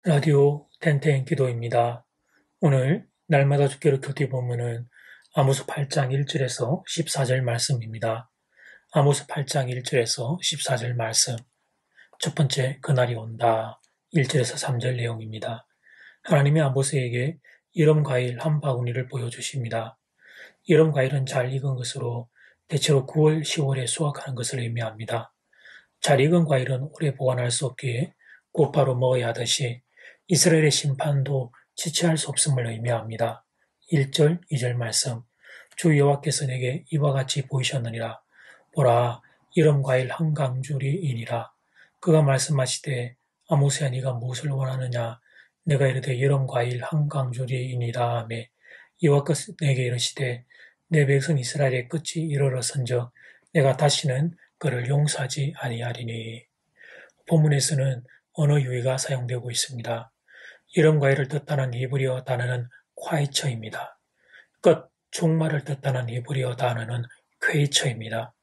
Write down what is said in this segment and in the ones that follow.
라디오 텐텐 기도입니다. 오늘 날마다 주기로 교티 본문은 아모스 8장 1절에서 14절 말씀입니다. 아모스 8장 1절에서 14절 말씀. 첫 번째, 그날이 온다. 1절에서 3절 내용입니다. 하나님이 아모스에게 이런 과일 한 바구니를 보여주십니다. 이런 과일은 잘 익은 것으로 대체로 9월, 10월에 수확하는 것을 의미합니다. 잘 익은 과일은 오래 보관할 수 없기에 곧바로 먹어야 하듯이 이스라엘의 심판도 지체할 수 없음을 의미합니다. 1절, 2절 말씀. 주 여호와께서 내게 이와 같이 보이셨느니라. 보라, 이런 과일 한 강줄이이니라. 그가 말씀하시되 아모스야 네가 무엇을 원하느냐. 내가 이르되 이런 과일 한 강줄이이니라 하며 여호와께서 내게 이르시되 내 백성 이스라엘의 끝이 이르렀은즉 내가 다시는 그를 용서하지 아니하리니. 본문에서는 언어 유희가 사용되고 있습니다. 이런 과일을 뜻하는 히브리어 단어는 콰이처입니다. 끝, 종말을 뜻하는 히브리어 단어는 퀘이처입니다.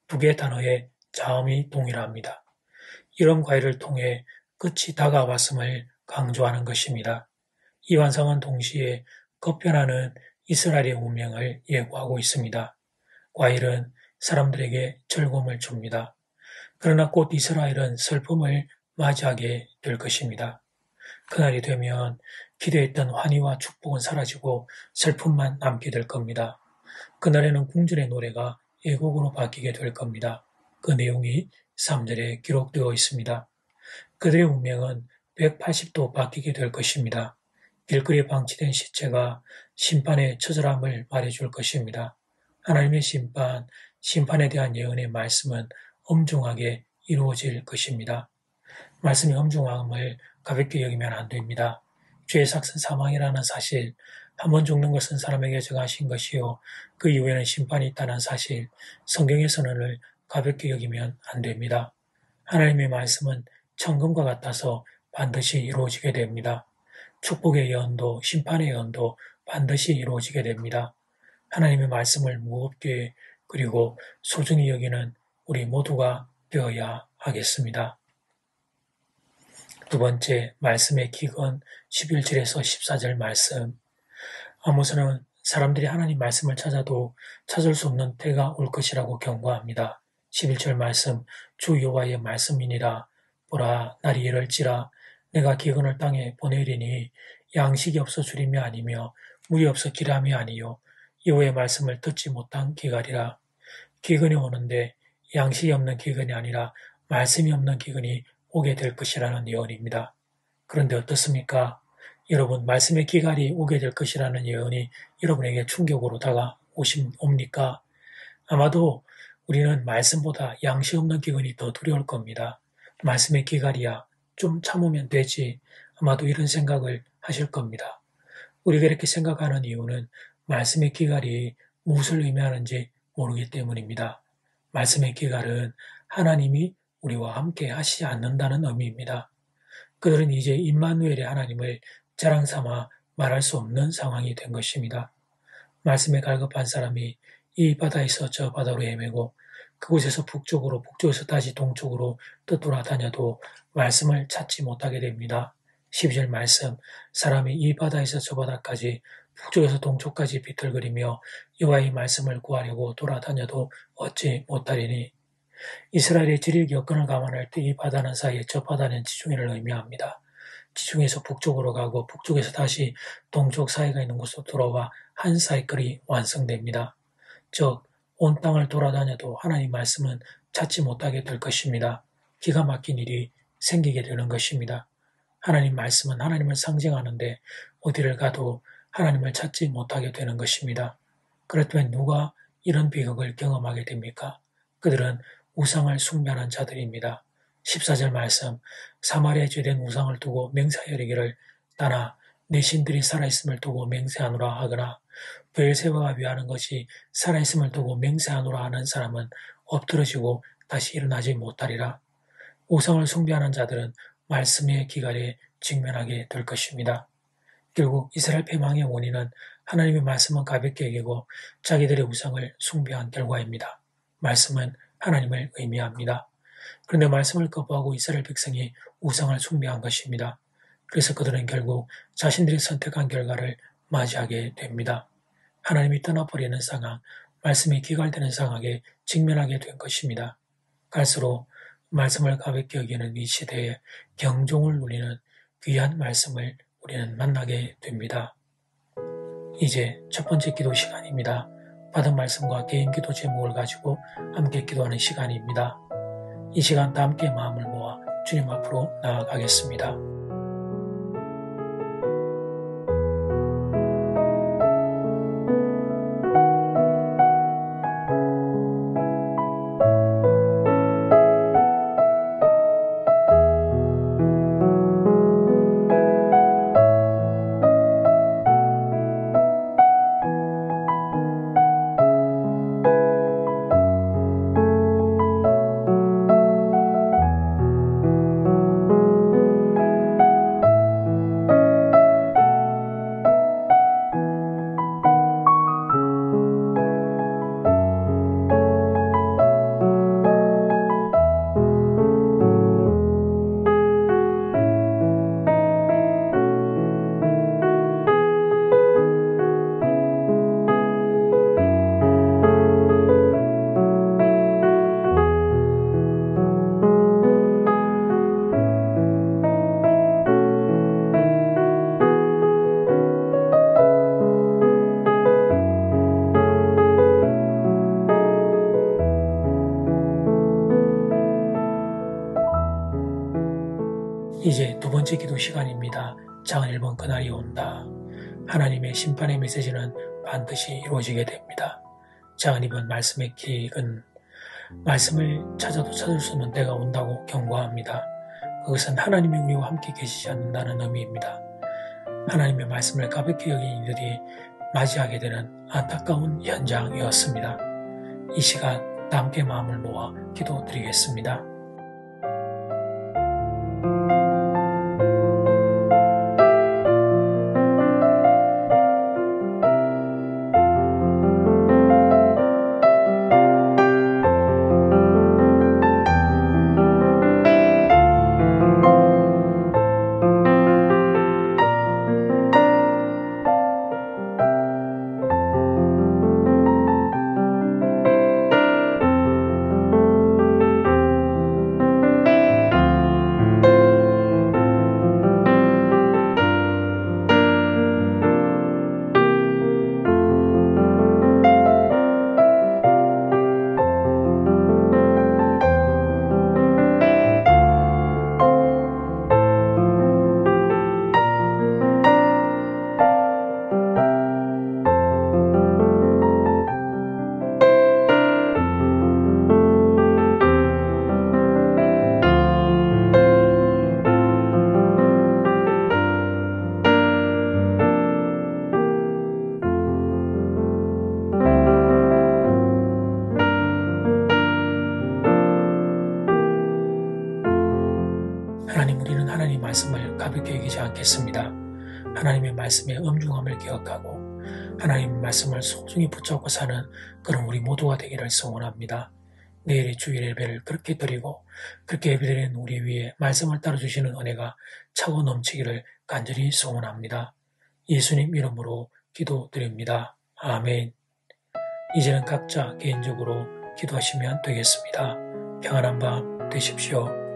두 개의 단어의 자음이 동일합니다. 이런 과일을 통해 끝이 다가왔음을 강조하는 것입니다. 이 완성은 동시에 급변하는 이스라엘의 운명을 예고하고 있습니다. 과일은 사람들에게 즐거움을 줍니다. 그러나 곧 이스라엘은 슬픔을 맞이하게 될 것입니다. 그날이 되면 기대했던 환희와 축복은 사라지고 슬픔만 남게 될 겁니다. 그날에는 궁전의 노래가 애곡으로 바뀌게 될 겁니다. 그 내용이 3절에 기록되어 있습니다. 그들의 운명은 180도 바뀌게 될 것입니다. 길거리에 방치된 시체가 심판의 처절함을 말해줄 것입니다. 하나님의 심판에 대한 예언의 말씀은 엄중하게 이루어질 것입니다. 말씀이 엄중함을 가볍게 여기면 안 됩니다. 죄의 삭은 사망이라는 사실, 한 번 죽는 것은 사람에게 정하신 것이요 그 이후에는 심판이 있다는 사실, 성경의 선언을 가볍게 여기면 안 됩니다. 하나님의 말씀은 천금과 같아서 반드시 이루어지게 됩니다. 축복의 예언도 심판의 예언도 반드시 이루어지게 됩니다. 하나님의 말씀을 무겁게 그리고 소중히 여기는 우리 모두가 되어야 하겠습니다. 두 번째, 말씀의 기근 11절에서 14절 말씀. 아모스는 사람들이 하나님 말씀을 찾아도 찾을 수 없는 때가 올 것이라고 경고합니다. 11절 말씀, 주 여호와의 말씀이니라. 보라, 날이 이럴지라 내가 기근을 땅에 보내리니 양식이 없어 주림이 아니며 물이 없어 기람이 아니요 여호와의 말씀을 듣지 못한 기갈이라. 기근이 오는데 양식이 없는 기근이 아니라 말씀이 없는 기근이 오게 될 것이라는 예언입니다. 그런데 어떻습니까? 여러분, 말씀의 기갈이 오게 될 것이라는 예언이 여러분에게 충격으로 다가옵니까? 아마도 우리는 말씀보다 양식 없는 기근이 더 두려울 겁니다. 말씀의 기갈이야, 좀 참으면 되지. 아마도 이런 생각을 하실 겁니다. 우리가 이렇게 생각하는 이유는 말씀의 기갈이 무엇을 의미하는지 모르기 때문입니다. 말씀의 기갈은 하나님이 우리와 함께 하시지 않는다는 의미입니다. 그들은 이제 임마누엘의 하나님을 자랑삼아 말할 수 없는 상황이 된 것입니다. 말씀에 갈급한 사람이 이 바다에서 저 바다로 헤매고 그곳에서 북쪽으로 북쪽에서 다시 동쪽으로 떠돌아다녀도 말씀을 찾지 못하게 됩니다. 12절 말씀, 사람이 이 바다에서 저 바다까지 북쪽에서 동쪽까지 비틀거리며 여호와의 말씀을 구하려고 돌아다녀도 얻지 못하리니. 이스라엘의 지리적 여건을 감안할 때 이 바다는 사이에 저 바다는 지중해를 의미합니다. 지중해에서 북쪽으로 가고 북쪽에서 다시 동쪽 사이가 있는 곳으로 돌아와 한 사이클이 완성됩니다. 즉, 온 땅을 돌아다녀도 하나님 말씀은 찾지 못하게 될 것입니다. 기가 막힌 일이 생기게 되는 것입니다. 하나님 말씀은 하나님을 상징하는데 어디를 가도 하나님을 찾지 못하게 되는 것입니다. 그렇다면 누가 이런 비극을 경험하게 됩니까? 그들은 우상을 숭배하는 자들입니다. 14절 말씀, 사마리아에 죄된 우상을 두고 맹세하여리기를 따나 내 신들이 살아있음을 두고 맹세하노라 하거나 브엘세바가 위하는 것이 살아있음을 두고 맹세하노라 하는 사람은 엎드러지고 다시 일어나지 못하리라. 우상을 숭배하는 자들은 말씀의 기갈에 직면하게 될 것입니다. 결국 이스라엘 패망의 원인은 하나님의 말씀은 가볍게 여기고 자기들의 우상을 숭배한 결과입니다. 말씀은 하나님을 의미합니다. 그런데 말씀을 거부하고 이스라엘 백성이 우상을 숭배한 것입니다. 그래서 그들은 결국 자신들이 선택한 결과를 맞이하게 됩니다. 하나님이 떠나버리는 상황, 말씀이 기갈되는 상황에 직면하게 된 것입니다. 갈수록 말씀을 가볍게 여기는 이 시대에 경종을 울리는 귀한 말씀을 우리는 만나게 됩니다. 이제 첫 번째 기도 시간입니다. 받은 말씀과 개인 기도 제목을 가지고 함께 기도하는 시간입니다. 이 시간 다 함께 마음을 모아 주님 앞으로 나아가겠습니다. 이제 두 번째 기도 시간입니다. 장은 1번 그날이 온다. 하나님의 심판의 메시지는 반드시 이루어지게 됩니다. 장은 2번 말씀의 기획은 말씀을 찾아도 찾을 수 없는 때가 온다고 경고합니다. 그것은 하나님이 우리와 함께 계시지 않는다는 의미입니다. 하나님의 말씀을 가볍게 여긴 이들이 맞이하게 되는 안타까운 현장이었습니다. 이 시간 다 함께 마음을 모아 기도드리겠습니다. 하나님, 우리는 하나님의 말씀을 가볍게 여기지 않겠습니다. 하나님의 말씀의 엄중함을 기억하고 하나님의 말씀을 소중히 붙잡고 사는 그런 우리 모두가 되기를 소원합니다. 내일의 주일 예배를 그렇게 드리고 그렇게 예배드리는 우리 위에 말씀을 따라주시는 은혜가 차고 넘치기를 간절히 소원합니다. 예수님 이름으로 기도드립니다. 아멘. 이제는 각자 개인적으로 기도하시면 되겠습니다. 평안한 밤 되십시오.